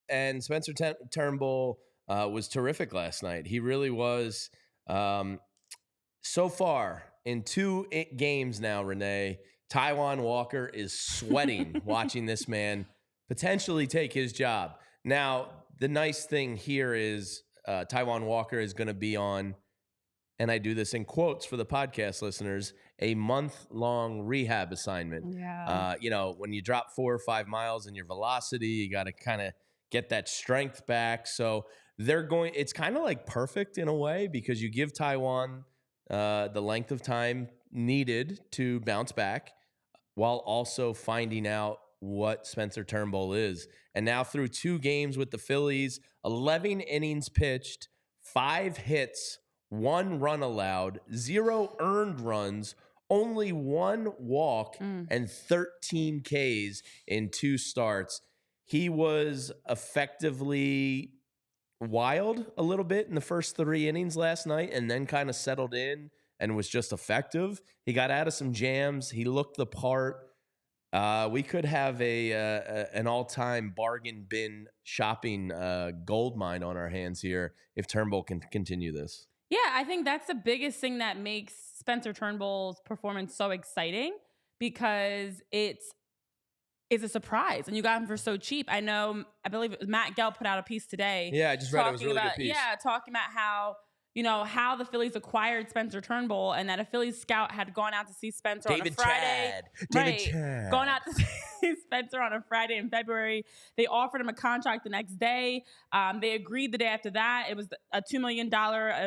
and Spencer Turnbull was terrific last night. He really was. So far in 2 games now, Renee, Taijuan Walker is sweating watching this man potentially take his job. Now, the nice thing here is Taijuan Walker is going to be on, and I do this in quotes for the podcast listeners, a month-long rehab assignment. Yeah. When you drop 4 or 5 miles in your velocity, you got to kind of get that strength back. So it's kind of like perfect in a way because you give Taijuan the length of time needed to bounce back while also finding out what Spencer Turnbull is. And now through 2 games with the Phillies, 11 innings pitched, 5 hits, 1 run allowed, 0 earned runs, only 1 walk, and 13 Ks in 2 starts. He was effectively wild a little bit in the first 3 innings last night and then kind of settled in and was just effective. He got out of some jams. He looked the part. We could have an all-time bargain bin shopping gold mine on our hands here if Turnbull can continue this. Yeah, I think that's the biggest thing that makes Spencer Turnbull's performance so exciting because it's a surprise, and you got him for so cheap. I believe it was Matt Gell put out a piece today. Yeah, I just read it. It was a really good piece. Yeah, talking about how the Phillies acquired Spencer Turnbull and that a Phillies scout had gone out to see Spencer on a Friday. David Chad. Going out to see Spencer on a Friday in February. They offered him a contract the next day. They agreed the day after that. It was a $2 million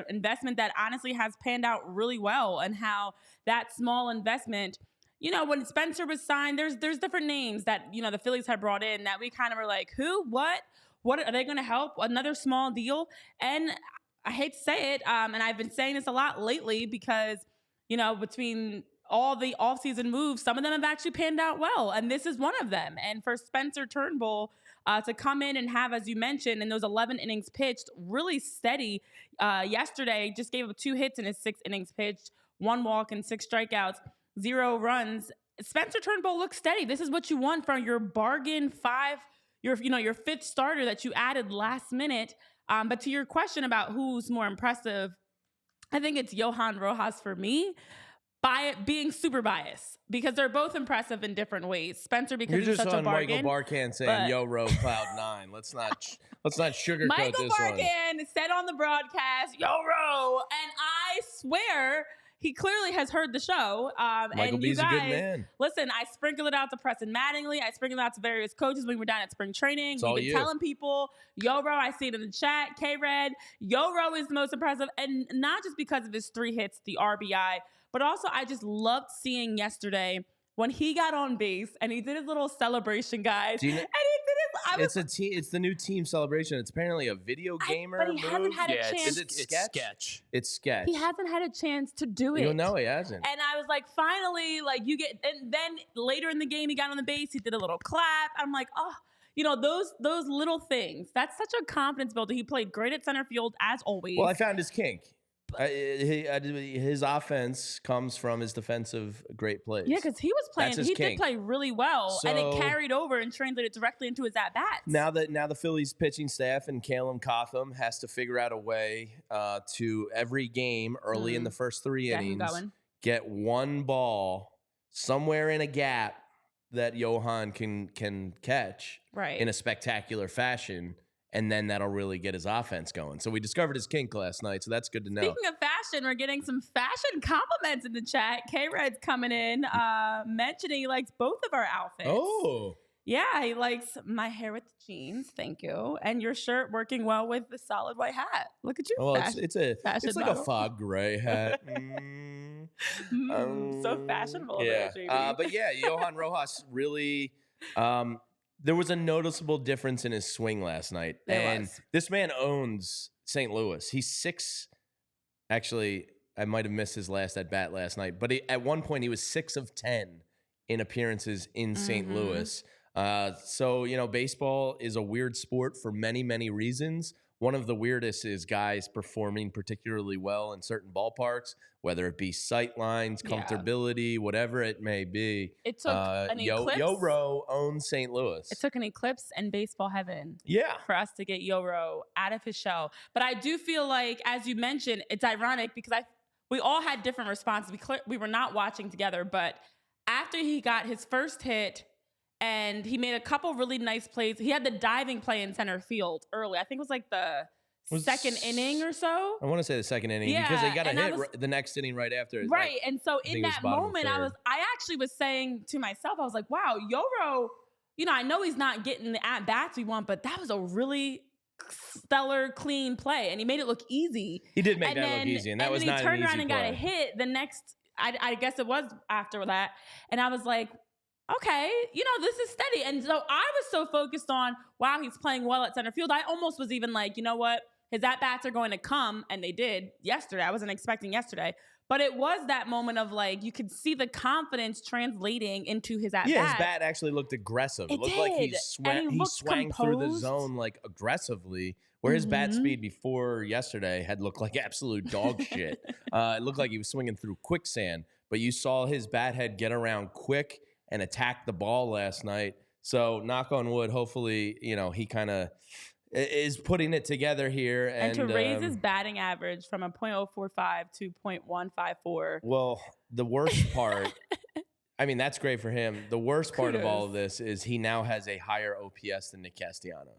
investment that honestly has panned out really well, and how that small investment, when Spencer was signed, there's different names that, the Phillies had brought in that we kind of were like, who, what are they going to help? Another small deal. And I hate to say it, and I've been saying this a lot lately because, between all the offseason moves, some of them have actually panned out well, and this is one of them. And for Spencer Turnbull to come in and have, as you mentioned, in those 11 innings pitched, really steady yesterday, just gave up 2 hits in his 6 innings pitched, 1 walk and 6 strikeouts, 0 runs. Spencer Turnbull looks steady. This is what you want from your bargain 5, your 5th starter that you added last minute. But to your question about who's more impressive, I think it's Johan Rojas for me, by being super biased, because they're both impressive in different ways. Spencer, because he's such a bargain. You're just on Michael Barkan saying, "Yo, Ro, cloud 9." Let's not sugarcoat Michael this one. Michael Barkan said on the broadcast, "Yo, Ro," and I swear he clearly has heard the show. Michael B's a good man. Listen, I sprinkled it out to Preston Mattingly. I sprinkled it out to various coaches when we were down at spring training. We've been telling people, Yo, Ro, I see it in the chat. K-Red, Yo, Ro is the most impressive. And not just because of his 3 hits, the RBI, but also I just loved seeing yesterday when he got on base and he did his little celebration, guys. It's the new team celebration. It's apparently a video gamer but he hasn't had a chance. Is it sketch? It's sketch. He hasn't had a chance to do it. No, he hasn't. And I was like, finally, and then later in the game, he got on the base. He did a little clap. I'm like, oh, those little things. That's such a confidence builder. He played great at center field as always. Well, I found his kink. His offense comes from his defensive great plays. Yeah, because he was playing. He did play really well, and it carried over and translated directly into his at bats. Now the Phillies pitching staff and Calum Cotham has to figure out a way to every game early in the first 3 innings get 1 ball somewhere in a gap that Johan can catch in a spectacular fashion. And then that'll really get his offense going. So we discovered his kink last night, so that's good to know. Speaking of fashion, we're getting some fashion compliments in the chat. K-Red's coming in, mentioning he likes both of our outfits. Oh. Yeah, he likes my hair with the jeans, thank you, and your shirt working well with the solid white hat. Look at you. Well, it's like a fog gray hat. So fashionable. Yeah, but yeah, Johan Rojas really. There was a noticeable difference in his swing last night. This man owns St. Louis. He's 6. Actually, I might have missed his last at bat last night, but at one point he was 6 of 10 in appearances in St. Louis. So, baseball is a weird sport for many, many reasons. One of the weirdest is guys performing particularly well in certain ballparks, whether it be sight lines, Yeah. comfortability, whatever it may be. It took an Yo eclipse. Ro owns St. Louis. It took an eclipse and baseball heaven Yeah. for us to get Yoro out of his shell. But I do feel like, as you mentioned, it's ironic because we all had different responses. We were not watching together, but after he got his first hit and he made a couple really nice plays, he had the diving play in center field early. I think it was like the second inning or so. I want to say the second inning because they got a hit the next inning right after. Right. And so in that moment, I actually was saying to myself, I was like, wow, Yoro, I know he's not getting the at-bats we want, but that was a really stellar, clean play. And he made it look easy. He did make that look easy. And that was not an easy play. He turned around and got a hit the next, I guess it was after that. And I was like, okay, this is steady. And so I was so focused on, wow, he's playing well at center field. I almost was even like, you know what? His at-bats are going to come, and they did yesterday. I wasn't expecting yesterday. But it was that moment of, like, you could see the confidence translating into his at-bat. Yeah, his bat actually looked aggressive. It looked like he swung through the zone, like, aggressively, where his bat speed before yesterday had looked like absolute dog shit. It looked like he was swinging through quicksand. But you saw his bat head get around quick and attack the ball last night. So, knock on wood, hopefully, he kind of is putting it together here. And to raise his batting average from a .045 to .154. Well, the worst part, I mean, that's great for him. The worst part of all of this is he now has a higher OPS than Nick Castellanos.